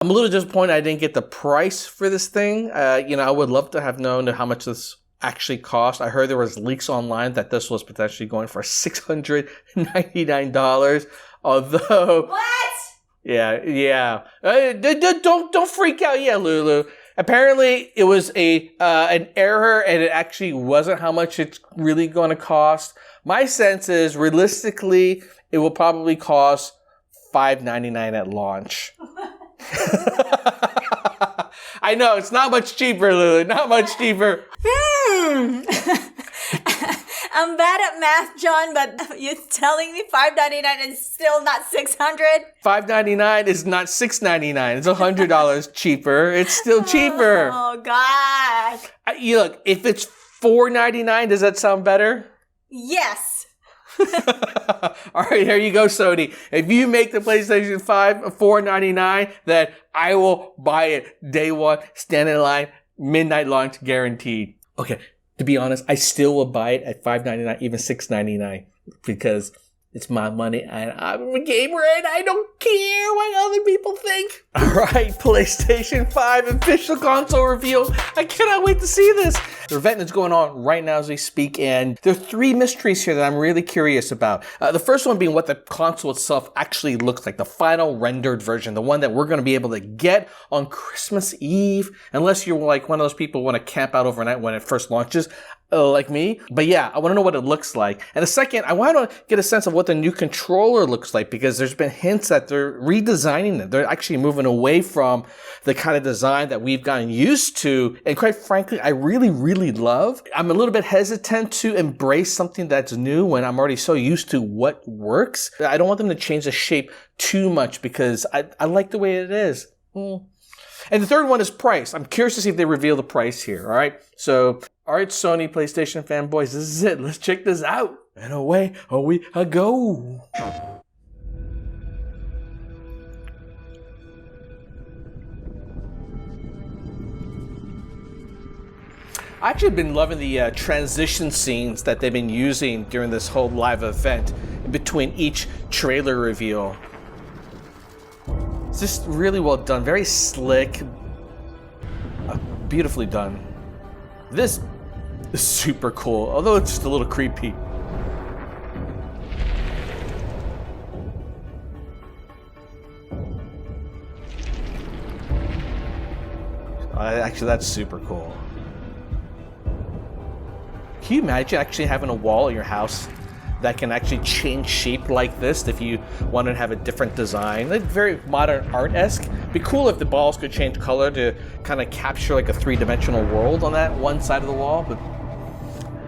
I'm a little disappointed I didn't get the price for this thing. You know, I would love to have known how much this actually cost. I heard there was leaks online that this was potentially going for $699. Although, What? yeah. Don't freak out, Lulu. Apparently, it was an error, and it actually wasn't how much it's really going to cost. My sense is, realistically, it will probably cost $599 at launch. I know, it's not much cheaper, Lulu. Not much cheaper. I'm bad at math, John, but you're telling me $5.99 is still not $600? $5.99 is not $6.99. It's $100 cheaper. It's still cheaper. Oh, God. Look, if it's $4.99, does that sound better? Yes. All right, here you go, Sony. If you make the PlayStation 5 $4.99, then I will buy it day one, stand in line, midnight launch guaranteed. Okay, to be honest, I still will buy it at $5.99, even $6.99, because it's my money and I'm a gamer and I don't care what other people think. All right, PlayStation 5 official console reveal. I cannot wait to see this. The event is going on right now as we speak, and there are 3 mysteries here that I'm really curious about. The first one being what the console itself actually looks like, the final rendered version, the one that we're going to be able to get on Christmas Eve, unless you're like one of those people who want to camp out overnight when it first launches. Like me. But yeah, I want to know what it looks like. And the second, I want to get a sense of what the new controller looks like, because there's been hints that they're redesigning it. They're actually moving away from the kind of design that we've gotten used to. And quite frankly, I really, really love. I'm a little bit hesitant to embrace something that's new when I'm already so used to what works. I don't want them to change the shape too much because I like the way it is. And the third one is price. I'm curious to see if they reveal the price here, all right? So, all right, Sony PlayStation fanboys, this is it. Let's check this out. And away we go. I've actually been loving the transition scenes that they've been using during this whole live event between each trailer reveal. It's just really well done, very slick, beautifully done. This is super cool, although it's just a little creepy. Actually, that's super cool. Can you imagine actually having a wall in your house that can actually change shape like this if you want to have a different design? Like very modern art-esque. It'd be cool if the balls could change color to kind of capture like a 3-dimensional world on that one side of the wall. But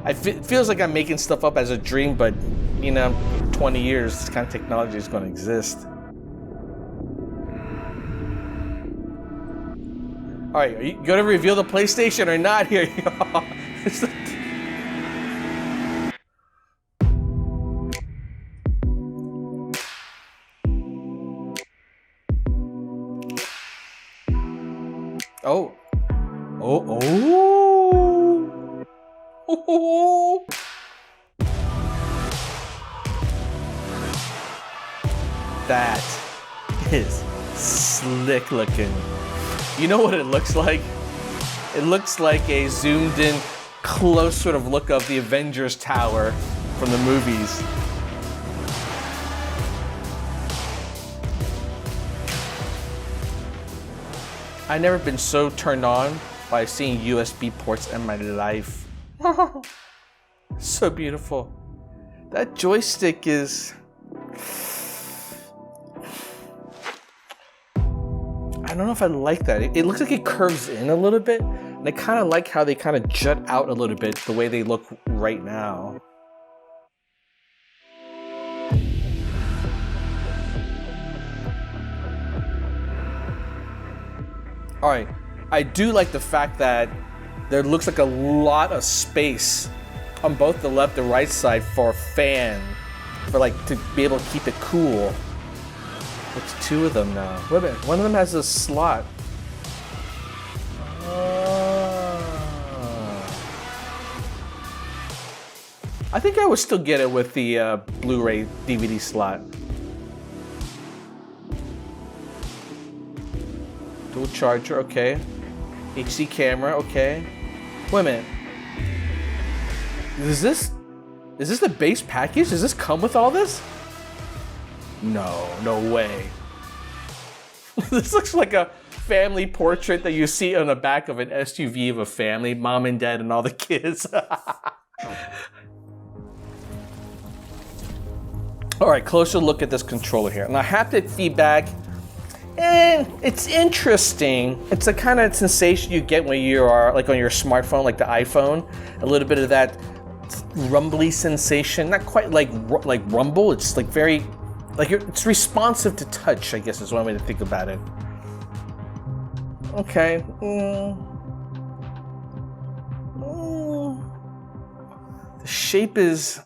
it feels like I'm making stuff up as a dream, but you know, 20 years, this kind of technology is going to exist. All right, are you going to reveal the PlayStation or not here, y'all? Oh. That is slick looking. You know what it looks like? It looks like a zoomed in close sort of look of the Avengers Tower from the movies. I've never been so turned on by seeing USB ports in my life. So beautiful. That joystick is... I don't know if I like that. It looks like it curves in a little bit, and I kind of like how they kind of jut out a little bit the way they look right now. All right, I do like the fact that there looks like a lot of space on both the left and right side for a fan, for like to be able to keep it cool. It's 2 of them now. Wait a minute, one of them has a slot. I think I would still get it with the Blu-ray DVD slot. Dual charger, okay. HD camera, okay. Wait a minute. Is this the base package? Does this come with all this? No way. This looks like a family portrait that you see on the back of an SUV of a family, mom and dad and all the kids. All right, closer look at this controller here. Now, haptic feedback, it's interesting. It's the kind of sensation you get when you are like on your smartphone, like the iPhone. A little bit of that rumbly sensation, not quite like rumble. It's like very, it's responsive to touch, I guess is one way to think about it. Okay. The shape is...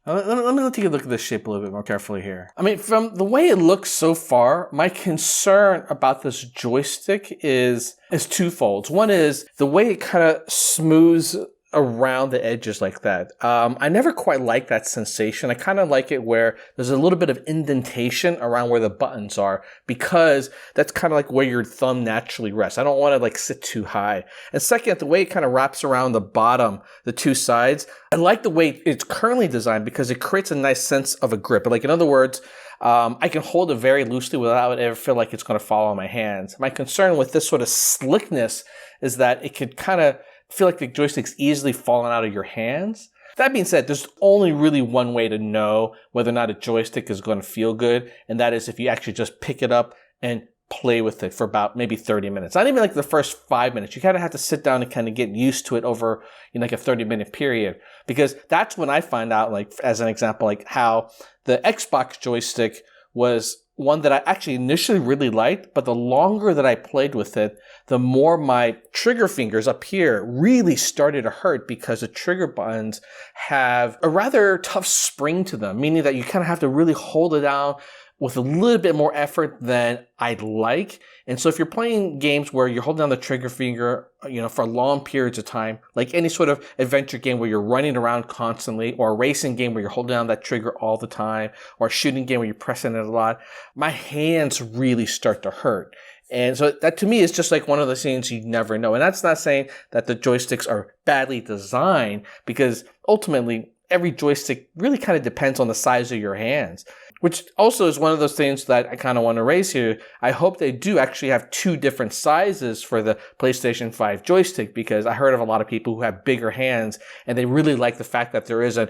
Let me take a look at the shape a little bit more carefully here. I mean, from the way it looks so far, my concern about this joystick is twofold. One is the way it kind of smooths around the edges like that. I never quite like that sensation. I kind of like it where there's a little bit of indentation around where the buttons are, because that's kind of like where your thumb naturally rests. I don't want to like sit too high. And second, the way it kind of wraps around the bottom, the two sides, I like the way it's currently designed because it creates a nice sense of a grip. Like in other words, I can hold it very loosely without it ever feel like it's going to fall on my hands. My concern with this sort of slickness is that it could kind of feel like the joystick's easily falling out of your hands. That being said, there's only really one way to know whether or not a joystick is going to feel good, and that is if you actually just pick it up and play with it for about maybe 30 minutes. Not even like the first 5 minutes. You kind of have to sit down and kind of get used to it over like a 30-minute period, because that's when I find out, like as an example, like how the Xbox joystick was one that I actually initially really liked, but the longer that I played with it, the more my trigger fingers up here really started to hurt, because the trigger buttons have a rather tough spring to them, meaning that you kind of have to really hold it down with a little bit more effort than I'd like. And so if you're playing games where you're holding down the trigger finger, for long periods of time, like any sort of adventure game where you're running around constantly, or a racing game where you're holding down that trigger all the time, or a shooting game where you're pressing it a lot, my hands really start to hurt. And so that to me is just like one of those things you never know. And that's not saying that the joysticks are badly designed, because ultimately every joystick really kind of depends on the size of your hands. Which also is one of those things that I kind of want to raise here. I hope they do actually have two different sizes for the PlayStation 5 joystick, because I heard of a lot of people who have bigger hands and they really like the fact that there is an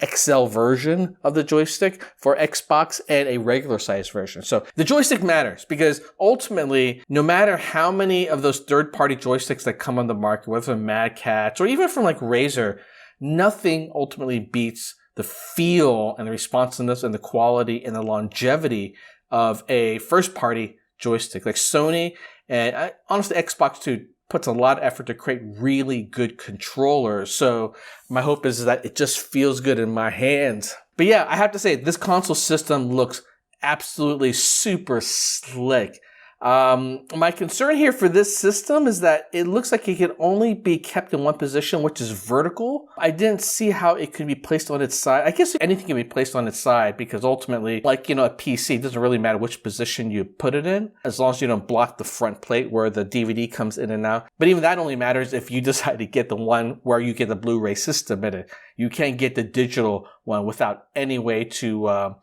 XL version of the joystick for Xbox and a regular size version. So the joystick matters, because ultimately, no matter how many of those third-party joysticks that come on the market, whether from Mad Catz or even from like Razer, nothing ultimately beats the feel and the responsiveness and the quality and the longevity of a first-party joystick. Like Sony and honestly Xbox too puts a lot of effort to create really good controllers. So my hope is that it just feels good in my hands. But yeah, I have to say, this console system looks absolutely super slick. My concern here for this system is that it looks like it can only be kept in one position, which is vertical. I didn't see how it could be placed on its side. I guess anything can be placed on its side, because ultimately, like, a PC, it doesn't really matter which position you put it in, as long as you don't block the front plate where the DVD comes in and out. But even that only matters if you decide to get the one where you get the Blu-ray system in it. You can't get the digital one without any way to,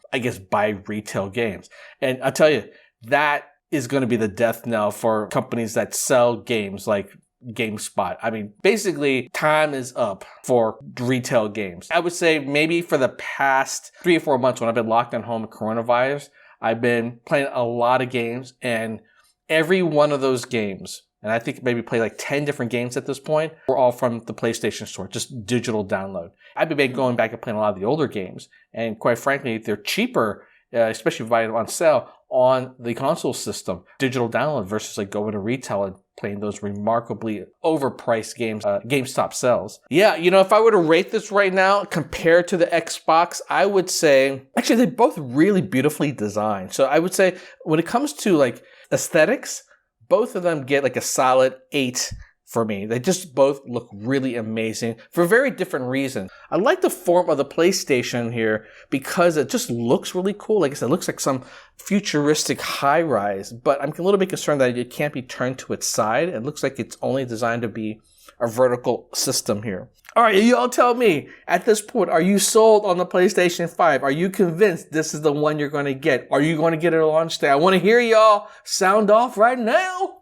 buy retail games. And I'll tell you, that is going to be the death knell for companies that sell games like GameSpot. I mean, basically, time is up for retail games. I would say maybe for the past 3 or 4 months when I've been locked at home with coronavirus, I've been playing a lot of games, and every one of those games, and I think maybe play like 10 different games at this point, were all from the PlayStation Store, just digital download. I've been going back and playing a lot of the older games, and quite frankly, they're cheaper, especially if you buy them on sale, on the console system, digital download, versus like going to retail and playing those remarkably overpriced games GameStop sells. Yeah, if I were to rate this right now compared to the Xbox, I would say, actually, they're both really beautifully designed. So I would say when it comes to like aesthetics, both of them get like a solid 8 for me. They just both look really amazing for very different reasons. I like the form of the PlayStation here because it just looks really cool. Like I said, it looks like some futuristic high-rise, but I'm a little bit concerned that it can't be turned to its side. It looks like it's only designed to be a vertical system here. All right, you all tell me, at this point, are you sold on the PlayStation 5? Are you convinced this is the one you're going to get? Are you going to get it on launch day? I want to hear y'all sound off right now.